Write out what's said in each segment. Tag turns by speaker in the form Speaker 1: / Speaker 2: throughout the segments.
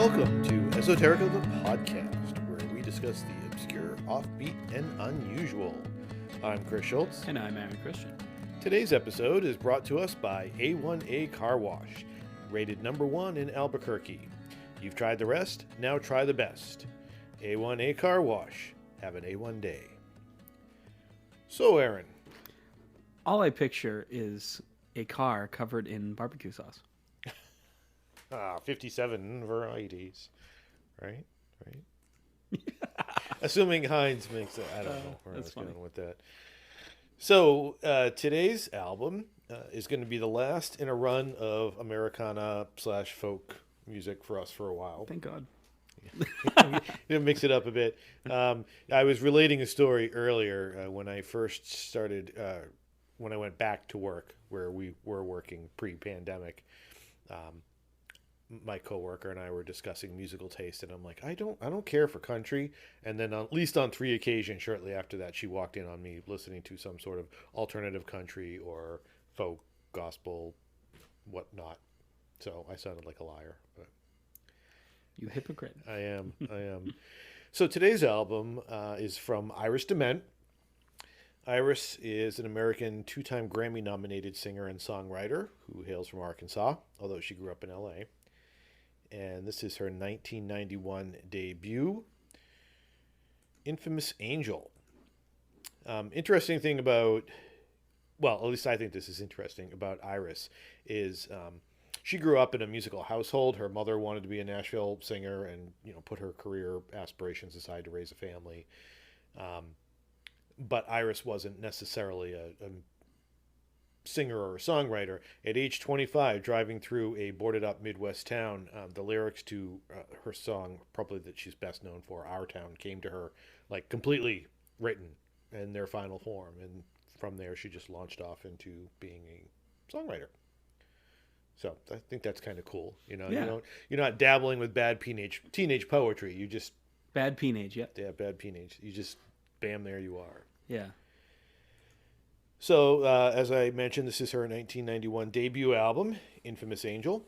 Speaker 1: Welcome to Esoterica, the podcast, where we discuss the obscure, offbeat, and unusual. I'm Chris Schultz.
Speaker 2: And I'm Aaron Christian.
Speaker 1: Today's episode is brought to us by A1A Car Wash, rated number 1 in Albuquerque. You've tried the rest, now try the best. A1A Car Wash. Have an A1 day. So, Aaron.
Speaker 2: All I picture is a car covered in barbecue sauce.
Speaker 1: 57 varieties. Right? Assuming Heinz makes it. I don't know where I was going with that. So, today's album is going to be the last in a run of Americana / folk music for us for a while.
Speaker 2: Thank God.
Speaker 1: Mix it up a bit. I was relating a story earlier when I first started, when I went back to work where we were working pre-pandemic. My coworker and I were discussing musical taste, and I'm like, I don't care for country. And then at least on 3 occasions shortly after that, she walked in on me listening to some sort of alternative country or folk, gospel, whatnot. So I sounded like a liar, but
Speaker 2: you hypocrite.
Speaker 1: I am. So today's album is from Iris DeMent. Iris is an American 2-time Grammy-nominated singer and songwriter who hails from Arkansas, although she grew up in L.A., and this is her 1991 debut, Infamous Angel. Interesting thing about, well, at least I think this is interesting about Iris, is she grew up in a musical household. Her mother wanted to be a Nashville singer and, put her career aspirations aside to raise a family. But Iris wasn't necessarily a singer or a songwriter. At age 25, driving through a boarded-up Midwest town, the lyrics to her song, probably that she's best known for, Our Town, came to her like completely written in their final form. And from there, she just launched off into being a songwriter. So I think that's kind of cool. You're not dabbling with bad teenage poetry. You just
Speaker 2: bad teenage, yeah.
Speaker 1: Yeah, bad teenage. You just bam, there you are.
Speaker 2: Yeah.
Speaker 1: So, as I mentioned, this is her 1991 debut album, Infamous Angel.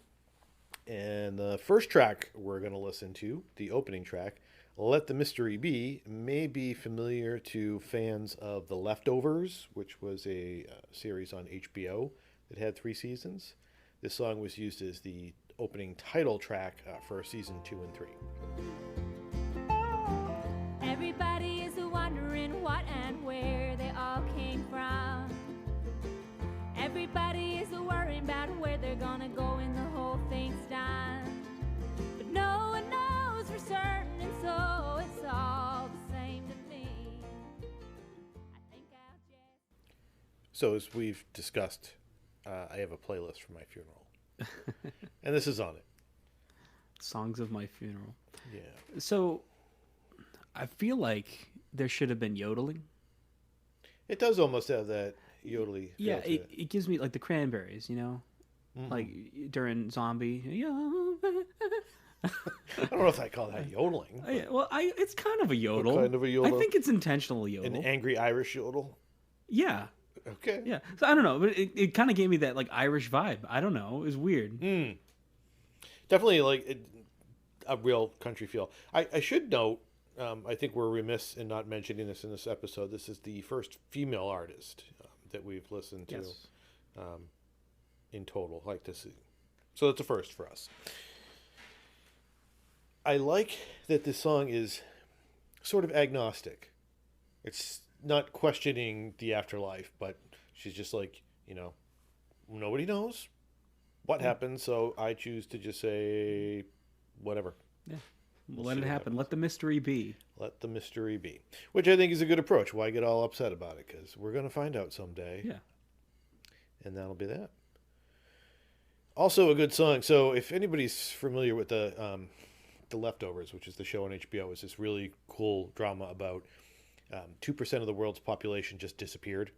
Speaker 1: And the first track we're going to listen to, the opening track, Let the Mystery Be, may be familiar to fans of The Leftovers, which was a series on HBO that had 3 seasons. This song was used as the opening title track for season 2 and 3.
Speaker 3: Everybody is wondering what and where they all came from. Everybody is worrying about where they're gonna go when the whole thing's done. But no one knows for certain, and so it's all the same to me. I think I'll just...
Speaker 1: So as we've discussed, I have a playlist for my funeral. And this is on it.
Speaker 2: Songs of my funeral.
Speaker 1: Yeah.
Speaker 2: So I feel like there should have been yodeling.
Speaker 1: It does almost have that yodely feel
Speaker 2: Yeah,
Speaker 1: to it.
Speaker 2: it gives me like the Cranberries,
Speaker 1: Mm-hmm.
Speaker 2: like during Zombie.
Speaker 1: I don't know if I call that yodeling.
Speaker 2: Well, it's kind of a yodel.
Speaker 1: What kind of a yodel?
Speaker 2: I think it's intentional yodel.
Speaker 1: An angry Irish yodel?
Speaker 2: Yeah.
Speaker 1: Okay.
Speaker 2: Yeah. So I don't know, but it kind of gave me that like Irish vibe. I don't know. It was weird.
Speaker 1: Definitely like a real country feel. I should note, I think we're remiss in not mentioning this in this episode. This is the first female artist that we've listened to in total. Like this, so it's a first for us. I like that this song is sort of agnostic. It's not questioning the afterlife, but she's just like, nobody knows what happened, so I choose to just say whatever.
Speaker 2: Yeah. Let it happen. Let the mystery be.
Speaker 1: Let the mystery be. Which I think is a good approach. Why get all upset about it? Because we're going to find out someday.
Speaker 2: Yeah.
Speaker 1: And that'll be that. Also a good song. So if anybody's familiar with the Leftovers, which is the show on HBO, is this really cool drama about 2% of the world's population just disappeared.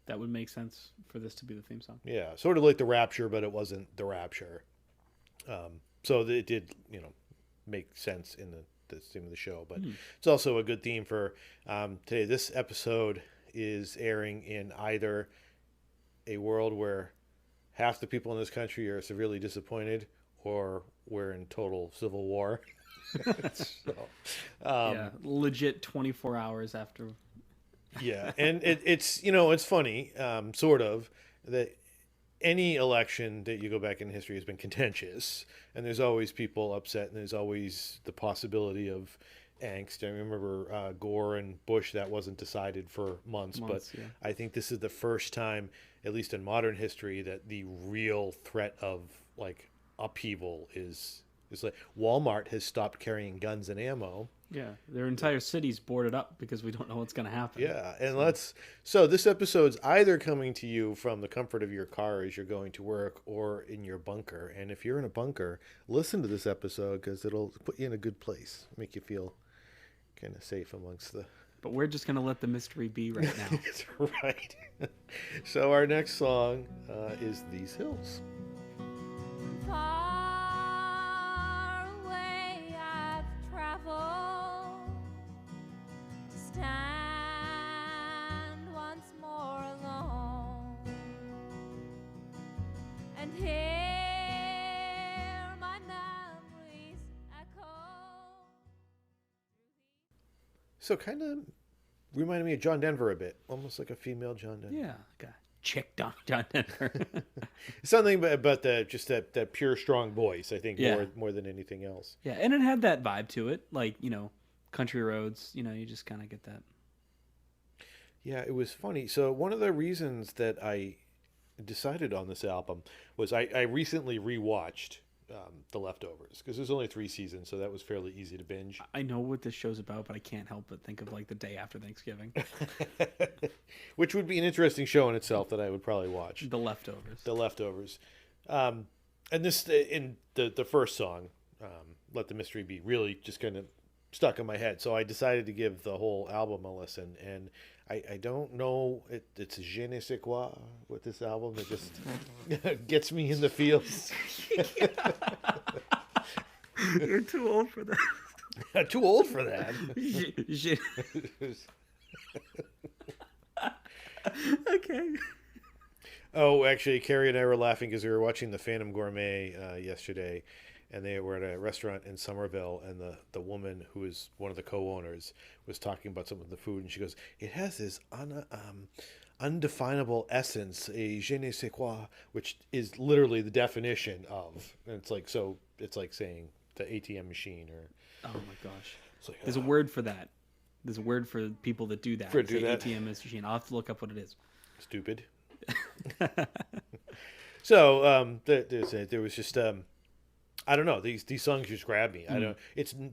Speaker 2: That would make sense for this to be the theme song.
Speaker 1: Yeah. Sort of like The Rapture, but it wasn't The Rapture. So it did, make sense in the theme of the show, but it's also a good theme for today. This episode is airing in either a world where half the people in this country are severely disappointed, or we're in total civil war. So,
Speaker 2: Yeah, legit 24 hours after.
Speaker 1: yeah, and it's it's funny, sort of, that any election that you go back in history has been contentious, and there's always people upset, and there's always the possibility of angst. I remember Gore and Bush, that wasn't decided for months, but
Speaker 2: Yeah.
Speaker 1: I think this is the first time, at least in modern history, that the real threat of like upheaval is like Walmart has stopped carrying guns and ammo.
Speaker 2: Yeah, their entire city's boarded up because we don't know what's going to happen.
Speaker 1: Yeah, and so this episode's either coming to you from the comfort of your car as you're going to work or in your bunker. And if you're in a bunker, listen to this episode because it'll put you in a good place, make you feel kind of safe amongst the...
Speaker 2: But we're just going to let the mystery be right now.
Speaker 1: That's right. So our next song is These Hills.
Speaker 3: Far away I've traveled to stand once more alone and hear my memories echo.
Speaker 1: So kind of reminded me of John Denver a bit, almost like a female John Denver.
Speaker 2: Yeah, like a chick John Denver.
Speaker 1: Something about just that pure, strong voice, I think,
Speaker 2: Yeah.
Speaker 1: more than anything else.
Speaker 2: Yeah, and it had that vibe to it, like, country roads, you just kind of get that.
Speaker 1: Yeah, it was funny. So one of the reasons that I decided on this album was I recently rewatched The Leftovers, because there's only 3 seasons, so that was fairly easy to binge.
Speaker 2: I know what this show's about, but I can't help but think of like the day after Thanksgiving.
Speaker 1: Which would be an interesting show in itself that I would probably watch.
Speaker 2: The Leftovers.
Speaker 1: The Leftovers. And this, in the first song, Let the Mystery Be, really just kind of stuck in my head. So I decided to give the whole album a listen. And I don't know, it's je ne sais quoi with this album that just gets me in the feels.
Speaker 2: You're too old for that.
Speaker 1: Too old for that.
Speaker 2: Okay.
Speaker 1: Oh, actually, Carrie and I were laughing because we were watching The Phantom Gourmet yesterday, and they were at a restaurant in Somerville, and the woman who is one of the co-owners was talking about some of the food, and she goes, "It has this undefinable essence, a je ne sais quoi," which is literally the definition of, and it's like, so it's like saying the ATM machine, or
Speaker 2: Oh my gosh.
Speaker 1: it's like,
Speaker 2: There's a word for that. There's a word for people that do that.
Speaker 1: For
Speaker 2: Say
Speaker 1: do that?
Speaker 2: ATM machine. I'll have to look up what it is.
Speaker 1: stupid. So there was just I don't know, these songs just grab me. I don't.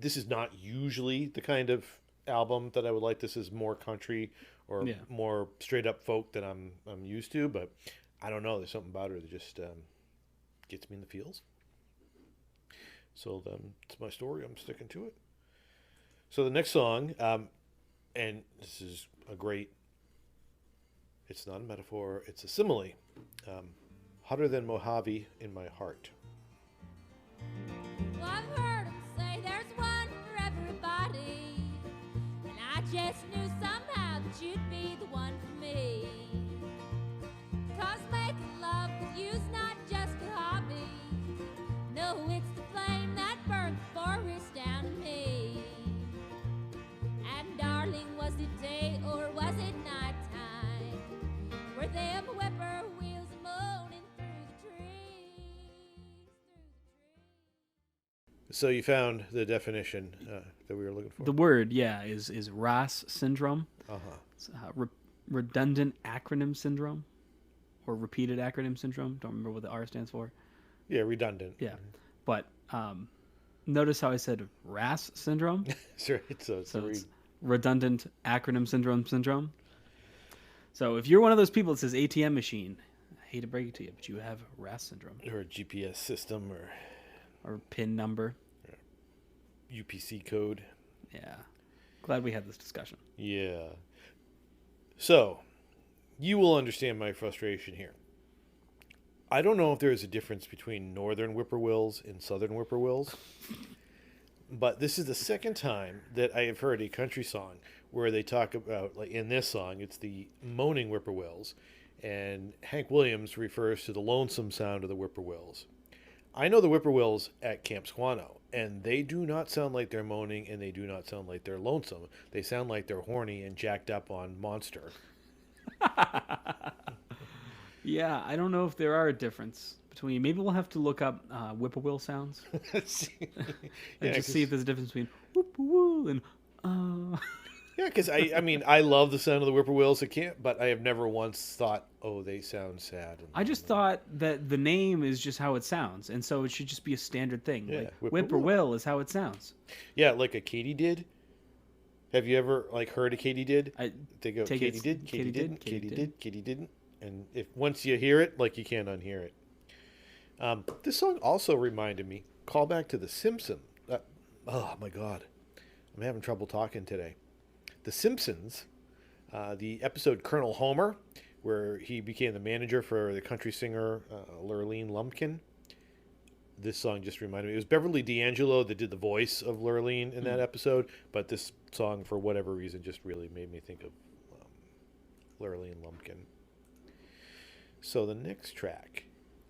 Speaker 1: This is not usually the kind of album that I would like. This is more country or more straight up folk that I'm used to. But I don't know. There's something about her that just gets me in the feels. So it's my story. I'm sticking to it. So the next song, and this is a great. It's not a metaphor. It's a simile. Hotter than Mojave in my heart.
Speaker 3: Well, I've heard 'em say there's one for everybody, and I just knew somehow that you'd be the one for me. 'Cause making love with you's not just a hobby. No, it's the flame that burns the forest down to me. And darling, was it day or was it nighttime? Were them whippoorwills moaning through the trees?
Speaker 1: So you found the definition that we were looking for.
Speaker 2: The word, is RAS syndrome.
Speaker 1: Uh-huh.
Speaker 2: It's, redundant acronym syndrome, or repeated acronym syndrome. Don't remember what the R stands for.
Speaker 1: Yeah, redundant.
Speaker 2: Yeah, but notice how I said RAS syndrome.
Speaker 1: Sure. So
Speaker 2: It's redundant acronym syndrome. So if you're one of those people that says ATM machine, I hate to break it to you, but you have RAS syndrome,
Speaker 1: or a GPS system or
Speaker 2: PIN number.
Speaker 1: UPC code.
Speaker 2: Yeah, glad we had this discussion.
Speaker 1: Yeah. So you will understand my frustration here. I don't know if there is a difference between northern whippoorwills and southern whippoorwills, but this is the second time that I have heard a country song where they talk about, like in this song, it's the moaning whippoorwills, and Hank Williams refers to the lonesome sound of the whippoorwills. I know the whippoorwills at Camp Squano, and they do not sound like they're moaning, and they do not sound like they're lonesome. They sound like they're horny and jacked up on Monster.
Speaker 2: Yeah, I don't know if there are a difference between. Maybe we'll have to look up whippoorwill sounds and just see if there's a difference between whippoorwill and.
Speaker 1: Yeah, because I mean, I love the sound of the whippoorwills at camp, but I have never once thought, oh, they sound sad.
Speaker 2: I just thought that the name is just how it sounds, and so it should just be a standard thing.
Speaker 1: Yeah,
Speaker 2: like
Speaker 1: whippoorwill.
Speaker 2: whippoorwill is how it sounds.
Speaker 1: Yeah, like a katydid. Have you ever heard a katydid? They go
Speaker 2: take it-
Speaker 1: katydid,
Speaker 2: katydid,
Speaker 1: katydid, katydid, katydid, and if once you hear it, you can't unhear it. This song also reminded me. Call back to The Simpsons. Oh my God, I'm having trouble talking today. The Simpsons, the episode Colonel Homer, where he became the manager for the country singer Lurleen Lumpkin. This song just reminded me. It was Beverly D'Angelo that did the voice of Lurleen in that episode, but this song, for whatever reason, just really made me think of Lurleen Lumpkin. So the next track,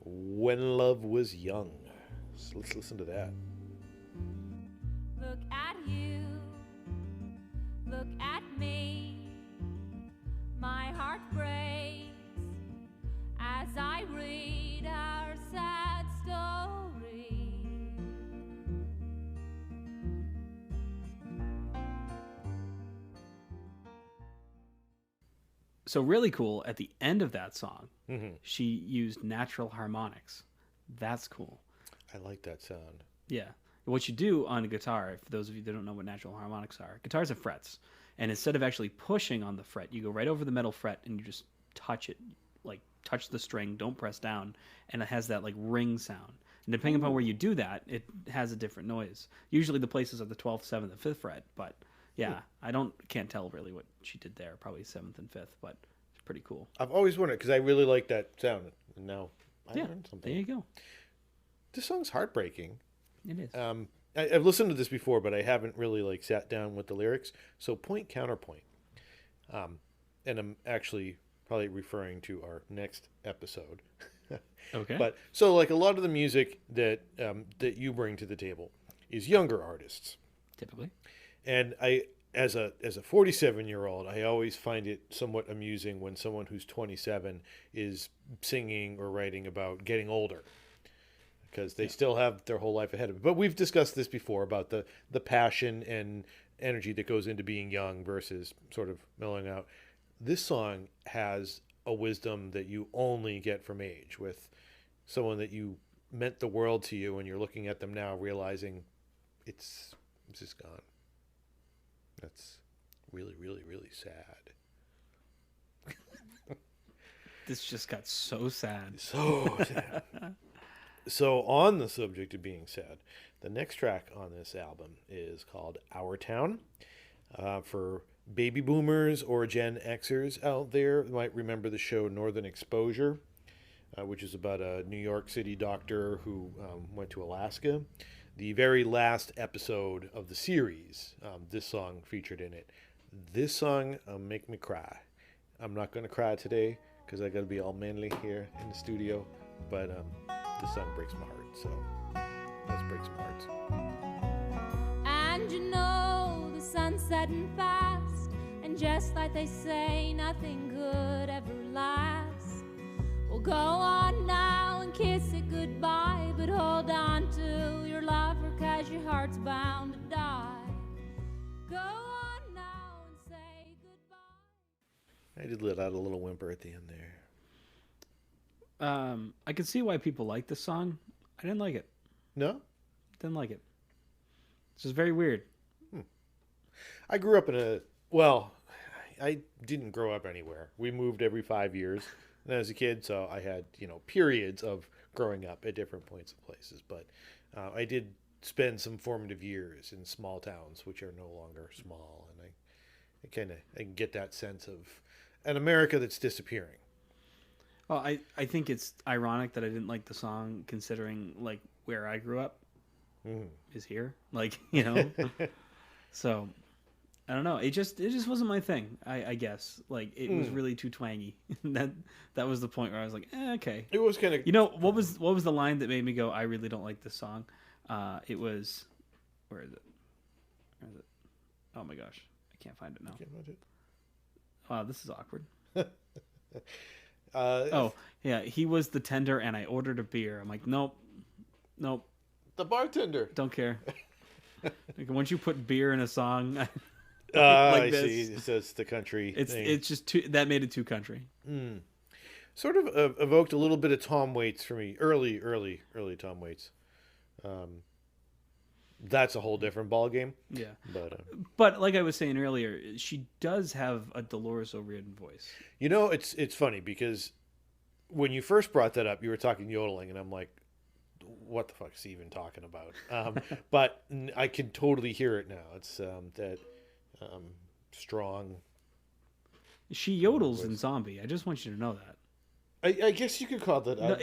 Speaker 1: When Love Was Young. So let's listen to that.
Speaker 3: Look at you, look at me. My heart breaks as I read our sad story.
Speaker 2: So really cool. At the end of that song,
Speaker 1: Mm-hmm.
Speaker 2: she used natural harmonics. That's cool.
Speaker 1: I like that sound.
Speaker 2: Yeah. What you do on a guitar, for those of you that don't know what natural harmonics are, guitars have frets. And instead of actually pushing on the fret, you go right over the metal fret and you just touch it, like touch the string, don't press down, and it has that like ring sound. And depending upon where you do that, it has a different noise. Usually the places are the 12th, 7th, and 5th fret, but yeah, can't tell really what she did there, probably 7th and 5th, but it's pretty cool.
Speaker 1: I've always wondered, because I really like that sound, and now I learned something.
Speaker 2: There you go.
Speaker 1: This song's heartbreaking.
Speaker 2: It is.
Speaker 1: I've listened to this before, but I haven't really sat down with the lyrics. So point, counterpoint. And I'm actually probably referring to our next episode.
Speaker 2: Okay.
Speaker 1: But so a lot of the music that that you bring to the table is younger artists.
Speaker 2: Typically.
Speaker 1: And as a 47-year-old, I always find it somewhat amusing when someone who's 27 is singing or writing about getting older, because they still have their whole life ahead of them. But we've discussed this before about the passion and energy that goes into being young versus sort of mellowing out. This song has a wisdom that you only get from age, with someone that you meant the world to you, and you're looking at them now realizing it's just gone. That's really, really, really sad.
Speaker 2: This just got so sad.
Speaker 1: So sad. So on the subject of being sad, the next track on this album is called Our Town. For baby boomers or Gen Xers out there, you might remember the show Northern Exposure, which is about a New York City doctor who went to Alaska. The very last episode of the series, this song featured in it. This song make me cry. I'm not going to cry today because I got to be all manly here in the studio, but this song breaks my heart, so let's break some hearts.
Speaker 3: And you know the sun's setting fast, and just like they say, nothing good ever lasts. Well, go on now and kiss it goodbye, but hold on to your lover, 'cause your heart's bound to die. Go on now and say goodbye.
Speaker 1: I did let out a little whimper at the end there.
Speaker 2: I can see why people like this song. I didn't like it.
Speaker 1: No?
Speaker 2: Didn't like it. It's just very weird.
Speaker 1: I grew up I didn't grow up anywhere. We moved every 5 years as a kid, so I had, periods of growing up at different points of places. But I did spend some formative years in small towns, which are no longer small. And I can get that sense of an America that's disappearing.
Speaker 2: Well, I think it's ironic that I didn't like the song, considering where I grew up is here. So I don't know. It just wasn't my thing. I guess like it was really too twangy. that was the point where I was like, okay.
Speaker 1: It was kind of.
Speaker 2: You know what was the line that made me go, I really don't like this song? It was, where is it? Oh my gosh, I can't find it now. Wow, this is awkward. Oh yeah, he was the tender, and I ordered a beer. I'm like, nope.
Speaker 1: The bartender.
Speaker 2: Don't care. Like, once you put beer in a song, like
Speaker 1: I
Speaker 2: this,
Speaker 1: see. So it's the country.
Speaker 2: It's just too, that made it too country.
Speaker 1: Sort of evoked a little bit of Tom Waits for me. Early Tom Waits. That's a whole different ball game.
Speaker 2: Yeah.
Speaker 1: But
Speaker 2: like I was saying earlier, she does have a Dolores O'Riordan voice.
Speaker 1: You know, it's funny because when you first brought that up, you were talking yodeling, and I'm like, what the fuck is he even talking about? But I can totally hear it now. It's that strong.
Speaker 2: She yodels in Zombie. I just want you to know that.
Speaker 1: I guess you could call that.
Speaker 2: No,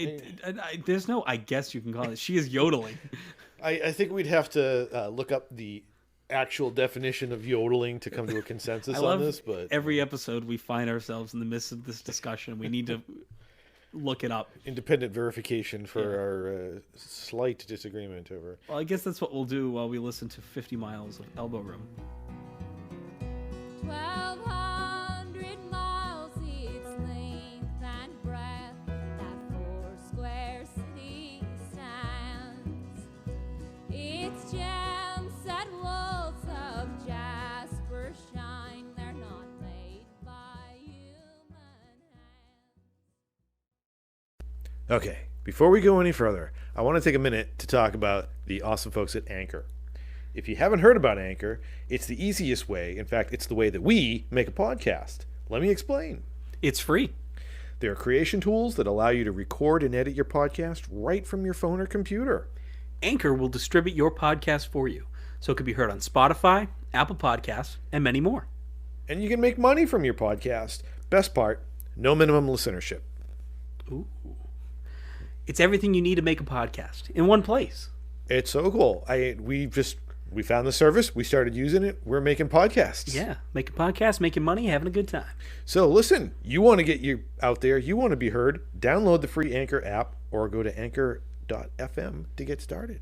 Speaker 2: there's no I guess you can call it. She is yodeling.
Speaker 1: I think we'd have to look up the actual definition of yodeling to come to a consensus on this. But
Speaker 2: every episode we find ourselves in the midst of this discussion. We need to look it up.
Speaker 1: Independent verification for our slight disagreement over.
Speaker 2: Well, I guess that's what we'll do while we listen to 50 Miles of Elbow Room.
Speaker 3: 1,200 miles its length and breadth, that four-square city stands. Its gems set walls of jasper shine, they're not made by human hands.
Speaker 1: Okay, before we go any further, I want to take a minute to talk about the awesome folks at Anchor. If you haven't heard about Anchor, it's the easiest way. In fact, it's the way that we make a podcast. Let me explain.
Speaker 2: It's free.
Speaker 1: There are creation tools that allow you to record and edit your podcast right from your phone or computer.
Speaker 2: Anchor will distribute your podcast for you, so it can be heard on Spotify, Apple Podcasts, and many more.
Speaker 1: And you can make money from your podcast. Best part, no minimum listenership.
Speaker 2: Ooh. It's everything you need to make a podcast in one place.
Speaker 1: It's so cool. We found the service. We started using it. We're making podcasts.
Speaker 2: Yeah, making podcasts, making money, having a good time.
Speaker 1: So listen, you want to get you out there. You want to be heard. Download the free Anchor app or go to anchor.fm to get started.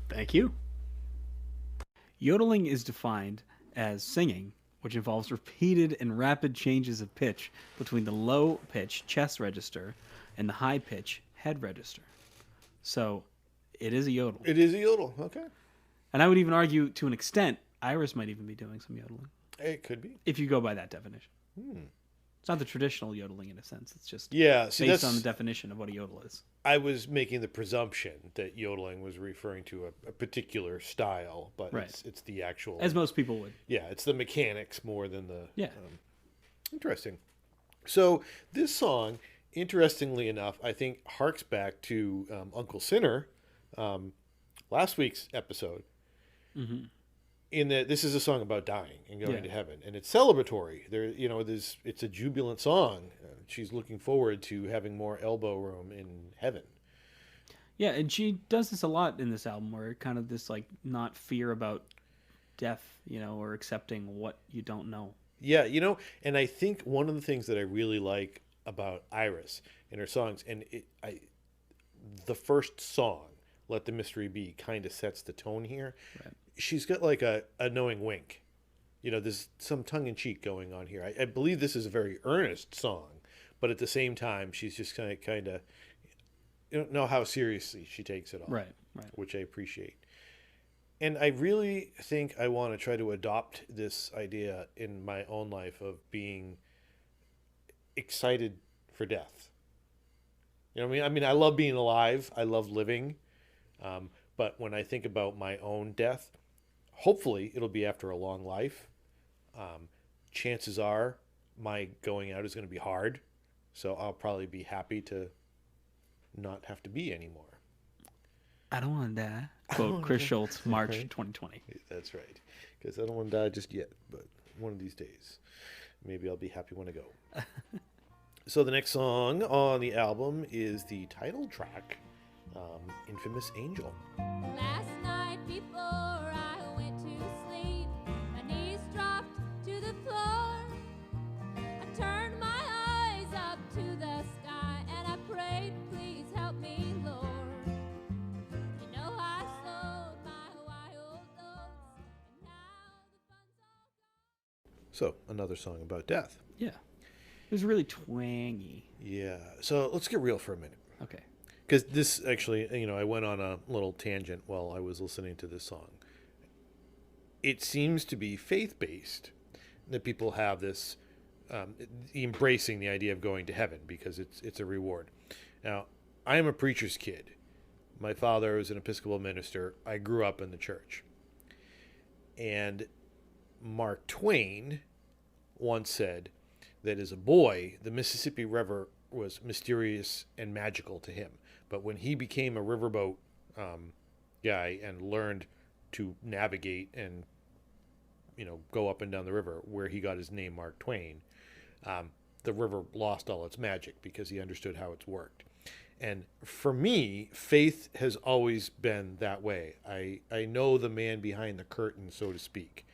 Speaker 2: Thank you. Yodeling is defined as singing, which involves repeated and rapid changes of pitch between the low-pitch chest register and the high-pitch head register. So it is a yodel.
Speaker 1: It is a yodel. Okay.
Speaker 2: And I would even argue, to an extent, Iris might even be doing some yodeling.
Speaker 1: It could be.
Speaker 2: If you go by that definition. It's not the traditional yodeling in a sense. It's just
Speaker 1: based
Speaker 2: on the definition of what a yodel is.
Speaker 1: I was making the presumption that yodeling was referring to a particular style, but it's the actual...
Speaker 2: As most people would.
Speaker 1: Yeah, it's the mechanics more than the...
Speaker 2: Yeah.
Speaker 1: Interesting. So this song, interestingly enough, I think harks back to Uncle Sinner, last week's episode.
Speaker 2: Mm-hmm.
Speaker 1: In that this is a song about dying and going to heaven, and it's celebratory. It's a jubilant song. She's looking forward to having more elbow room in heaven.
Speaker 2: Yeah, and she does this a lot in this album, where kind of this like not fear about death, or accepting what you don't know.
Speaker 1: Yeah, and I think one of the things that I really like about Iris in her songs, and the first song, Let the Mystery Be, kind of sets the tone here.
Speaker 2: Right.
Speaker 1: She's got like a knowing wink. There's some tongue-in-cheek going on here. I believe this is a very earnest song, but at the same time, she's just kind of you don't know how seriously she takes it all.
Speaker 2: Right.
Speaker 1: Which I appreciate. And I really think I want to try to adopt this idea in my own life of being excited for death. You know what I mean? I love being alive. I love living. But when I think about my own death, hopefully it'll be after a long life. Chances are my going out is going to be hard. So I'll probably be happy to not have to be anymore.
Speaker 2: I don't want to die. Quote Chris Schultz, March 2020.
Speaker 1: That's right. Because I don't want to die just yet. But one of these days, maybe I'll be happy when I go. So the next song on the album is the title track, Infamous Angel.
Speaker 3: Last night before I went to sleep, my knees dropped
Speaker 1: So, another song about death.
Speaker 2: Yeah. It was really twangy.
Speaker 1: Yeah. So, let's get real for a minute.
Speaker 2: Okay.
Speaker 1: Because this actually, I went on a little tangent while I was listening to this song. It seems to be faith-based that people have this embracing the idea of going to heaven because it's a reward. Now, I am a preacher's kid. My father was an Episcopal minister. I grew up in the church. And Mark Twain once said that as a boy, the Mississippi River was mysterious and magical to him. But when he became a riverboat guy and learned to navigate and, go up and down the river, where he got his name, Mark Twain, the river lost all its magic because he understood how it's worked. And for me, faith has always been that way. I know the man behind the curtain, so to speak.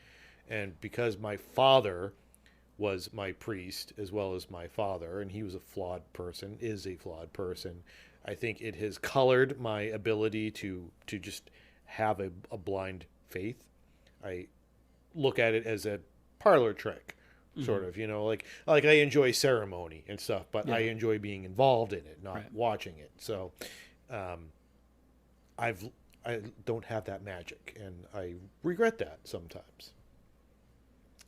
Speaker 1: And because my father was my priest as well as my father, and he was a flawed person, is a flawed person, I think it has colored my ability to just have a blind faith. I look at it as a parlor trick, sort of, like I enjoy ceremony and stuff, but I enjoy being involved in it, not watching it. So I don't have that magic, and I regret that sometimes.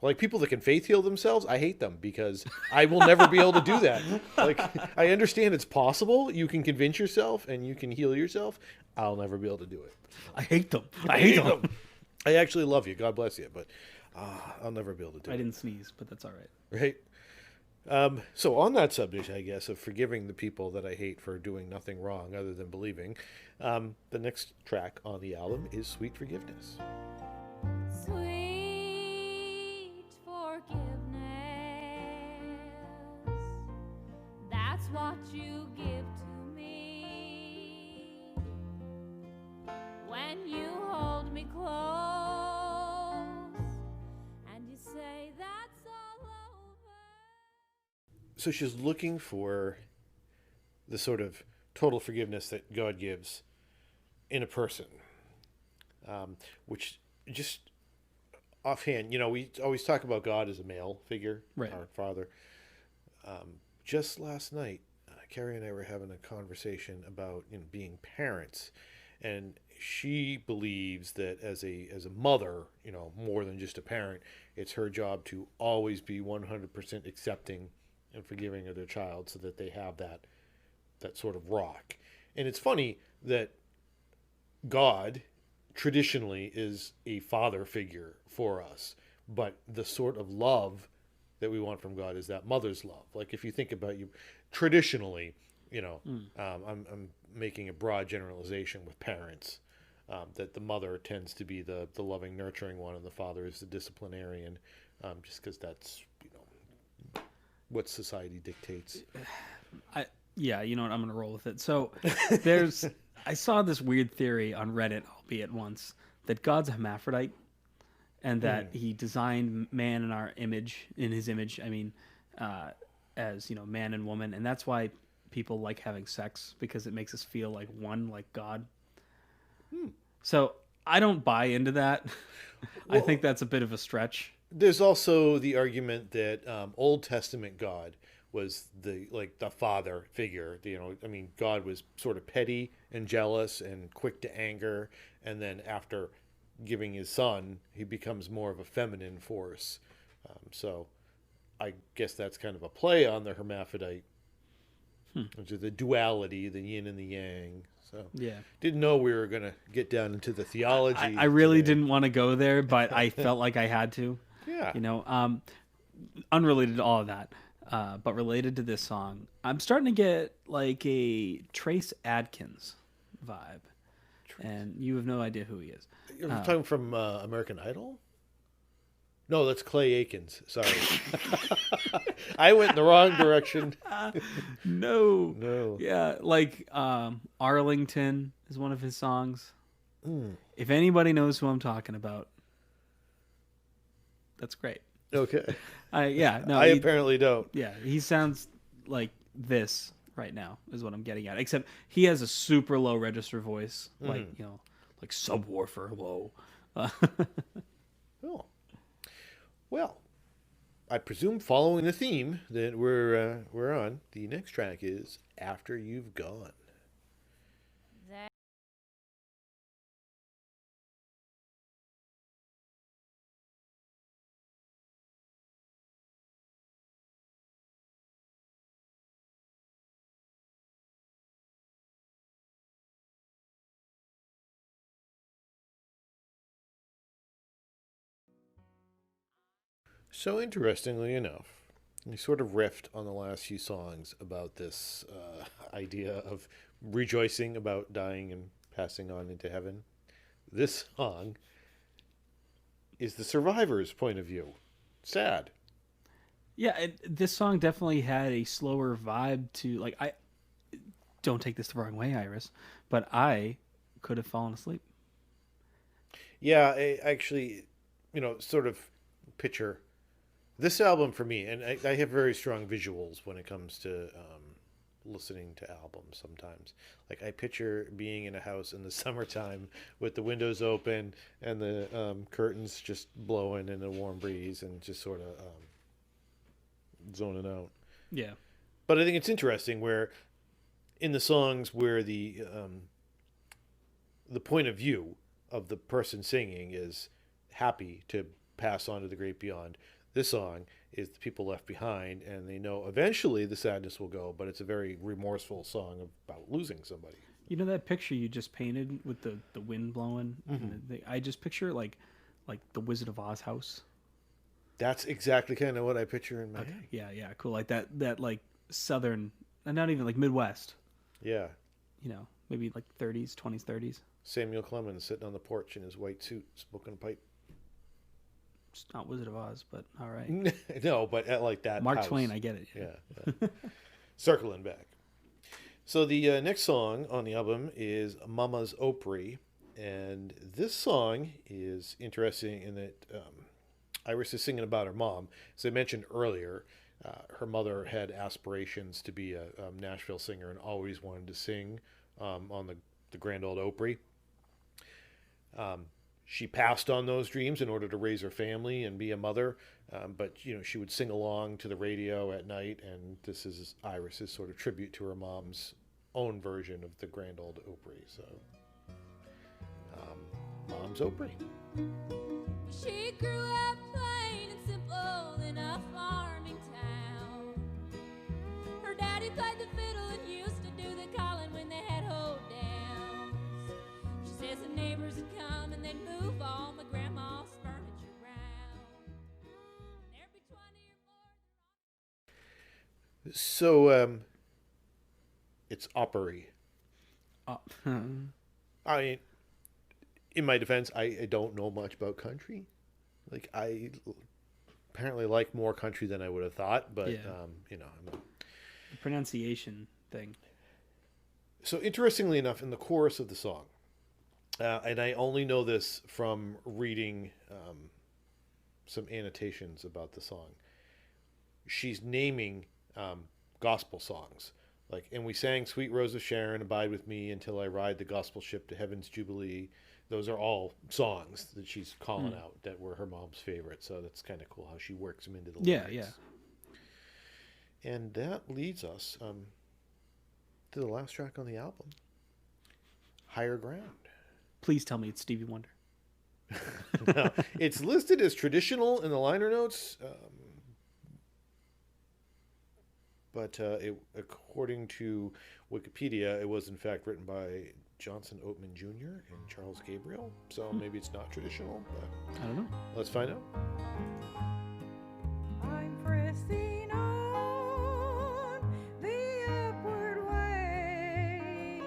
Speaker 1: Like people that can faith heal themselves, I hate them because I will never be able to do that. Like, I understand it's possible. You can convince yourself and you can heal yourself. I'll never be able to do it.
Speaker 2: I hate them. I hate them.
Speaker 1: I actually love you. God bless you. But I'll never be able to do it.
Speaker 2: I didn't sneeze, but that's all right.
Speaker 1: Right? So on that subject, I guess, of forgiving the people that I hate for doing nothing wrong other than believing, the next track on the album is Sweet Forgiveness.
Speaker 3: Sweet forgiveness, that's what you give to me when you hold me close and you say that's all over.
Speaker 1: So she's looking for the sort of total forgiveness that God gives in a person, which just offhand, we always talk about God as a male figure,
Speaker 2: right?
Speaker 1: Our Father. Just last night, Carrie and I were having a conversation about being parents, and she believes that as a mother, more than just a parent, it's her job to always be 100% accepting and forgiving of their child, so that they have that sort of rock. And it's funny that God traditionally is a father figure for us, but the sort of love that we want from God is that mother's love. Like if you think about you traditionally, I'm making a broad generalization with parents, that the mother tends to be the loving, nurturing one, and the father is the disciplinarian, just because that's what society dictates.
Speaker 2: I'm going to roll with it. So I saw this weird theory on Reddit, albeit once, that God's a hermaphrodite, and that he designed man in his image. I mean, as man and woman, and that's why people like having sex, because it makes us feel like one, like God. So I don't buy into that. Well, I think that's a bit of a stretch.
Speaker 1: There's also the argument that Old Testament God was the father figure. God was sort of petty and jealous and quick to anger, and then after giving his son, he becomes more of a feminine force. So I guess that's kind of a play on the hermaphrodite, which is the duality, the yin and the yang. So didn't know we were going to get down into the theology.
Speaker 2: I really didn't want to go there, but I felt like I had to. Yeah. Unrelated to all of that, but related to this song, I'm starting to get like a Trace Adkins vibe. And you have no idea who he is.
Speaker 1: You're talking from American Idol? No, that's Clay Aikens. Sorry. I went in the wrong direction.
Speaker 2: No. Yeah, like Arlington is one of his songs. If anybody knows who I'm talking about, that's great.
Speaker 1: Okay.
Speaker 2: I
Speaker 1: apparently don't.
Speaker 2: Yeah, he sounds like this right now is what I'm getting at. Except he has a super low register voice, like subwoofer low.
Speaker 1: Oh. Well, I presume following the theme that we're on, the next track is After You've Gone.
Speaker 3: That
Speaker 1: So interestingly enough, we sort of riffed on the last few songs about this idea of rejoicing about dying and passing on into heaven. This song is the survivor's point of view. Sad.
Speaker 2: Yeah, this song definitely had a slower vibe to like. I don't take this the wrong way, Iris, but I could have fallen asleep.
Speaker 1: Yeah, I actually, sort of picture this album for me, and I have very strong visuals when it comes to listening to albums sometimes. Like, I picture being in a house in the summertime with the windows open and the curtains just blowing in a warm breeze and just sort of zoning out.
Speaker 2: Yeah,
Speaker 1: But I think it's interesting where in the songs where the point of view of the person singing is happy to pass on to the great beyond. This song is the people left behind, and they know eventually the sadness will go, but it's a very remorseful song about losing somebody.
Speaker 2: you know that picture you just painted with the wind blowing. And I just picture like the Wizard of Oz house.
Speaker 1: That's exactly kind of what I picture in my head.
Speaker 2: Yeah, yeah, cool. Like that like southern, and not even like Midwest.
Speaker 1: Yeah.
Speaker 2: Maybe like 30s, 20s, 30s.
Speaker 1: Samuel Clemens sitting on the porch in his white suit, smoking a pipe.
Speaker 2: It's not Wizard of Oz, but all right.
Speaker 1: No, but at like that
Speaker 2: Mark
Speaker 1: house.
Speaker 2: Twain, I get it.
Speaker 1: Yeah. Circling back. So the next song on the album is Mama's Opry. And this song is interesting in that Iris is singing about her mom. As I mentioned earlier, her mother had aspirations to be a Nashville singer and always wanted to sing on the Grand Old Opry. She passed on those dreams in order to raise her family and be a mother. But, she would sing along to the radio at night, and this is Iris's sort of tribute to her mom's own version of the Grand Old Opry. So, Mom's Opry.
Speaker 3: she grew up plain and simple in a farming town. Her daddy played the fiddle and used to do the calling when they had hold downs. She says the neighbors would come and they'd move all my grandma's furniture around. There'd be 20 or more.
Speaker 1: So, it's Opry. I mean, in my defense, I don't know much about country. Like, I apparently like more country than I would have thought, but,
Speaker 2: Yeah. The pronunciation thing.
Speaker 1: So interestingly enough, in the chorus of the song, and I only know this from reading some annotations about the song, she's naming gospel songs. Like, and we sang Sweet Rose of Sharon, Abide With Me Until I Ride the Gospel Ship to Heaven's Jubilee. Those are all songs that she's calling out that were her mom's favorite. So that's kind of cool how she works them into the lyrics.
Speaker 2: Yeah.
Speaker 1: And that leads us to the last track on the album, Higher Ground.
Speaker 2: Please tell me it's Stevie Wonder.
Speaker 1: Now, it's listed as traditional in the liner notes, but according to Wikipedia, it was in fact written by Johnson Oatman Jr. and Charles Gabriel. So maybe it's not traditional, but
Speaker 2: I don't know.
Speaker 1: let's find out.
Speaker 4: I'm pressing on the upward way.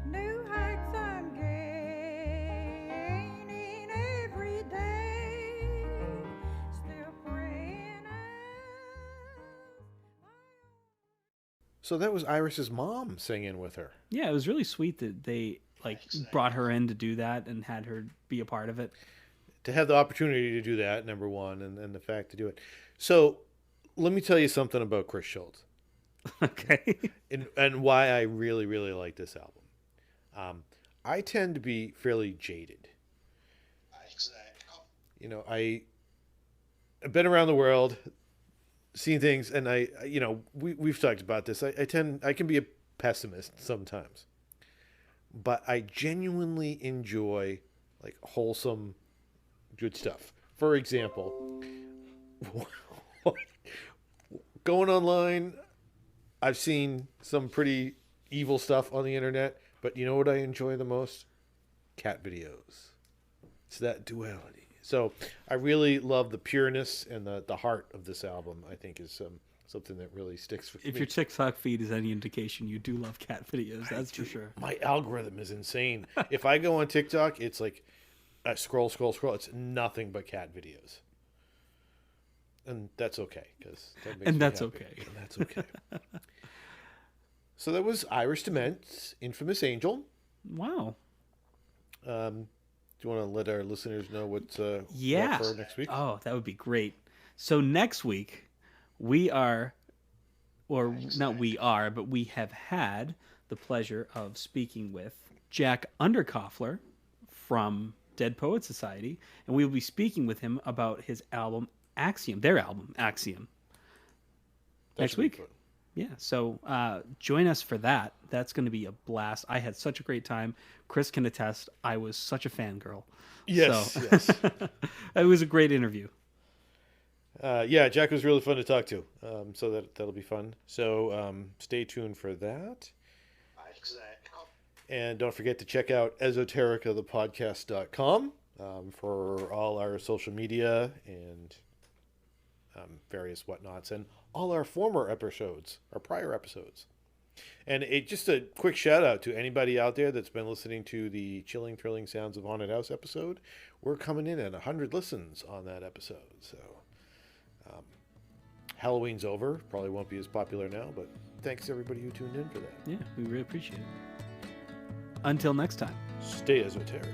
Speaker 4: New heights I'm gaining every day. Still praying
Speaker 1: So that was Iris's mom singing with her.
Speaker 2: Yeah, it was really sweet that they brought her in to do that and had her be a part of it.
Speaker 1: To have the opportunity to do that, number one, and the fact to do it. So let me tell you something about Chris Schultz.
Speaker 2: Okay.
Speaker 1: And why I really, really like this album. I tend to be fairly jaded. I've been around the world. seen things, and we've talked about this. I can be a pessimist sometimes, but I genuinely enjoy like wholesome, good stuff. For example, going online, I've seen some pretty evil stuff on the internet, but you know what I enjoy the most? Cat videos. It's that duality. So I really love the pureness and the heart of this album. I think is something that really sticks with me.
Speaker 2: If your TikTok feed is any indication, you do love cat videos. That's for sure.
Speaker 1: My algorithm is insane. If I go on TikTok, it's like I scroll. It's nothing but cat videos. And that's okay. And
Speaker 2: that's okay.
Speaker 1: So that was Irish DeMent's Infamous Angel.
Speaker 2: Wow.
Speaker 1: Do you want to let our listeners know what's what for next week?
Speaker 2: Oh, that would be great. So next week, we have had the pleasure of speaking with Jack Underkoffler from Dead Poets Society, and we will be speaking with him about his album Axiom, their album Axiom, next week. Yeah, so join us for that. That's going to be a blast. I had such a great time. Chris can attest. I was such a fangirl.
Speaker 1: Yes.
Speaker 2: It was a great interview.
Speaker 1: Jack was really fun to talk to. So that'll be fun. So stay tuned for that. And don't forget to check out esoterica.thepodcast.com for all our social media and various whatnots, and all our former episodes, our prior episodes. And just a quick shout out to anybody out there that's been listening to the Chilling Thrilling Sounds of Haunted House episode. We're coming in at 100 listens on that episode. So Halloween's over. Probably won't be as popular now, but thanks everybody who tuned in for that.
Speaker 2: Yeah, we really appreciate it. Until next time.
Speaker 1: Stay esoteric.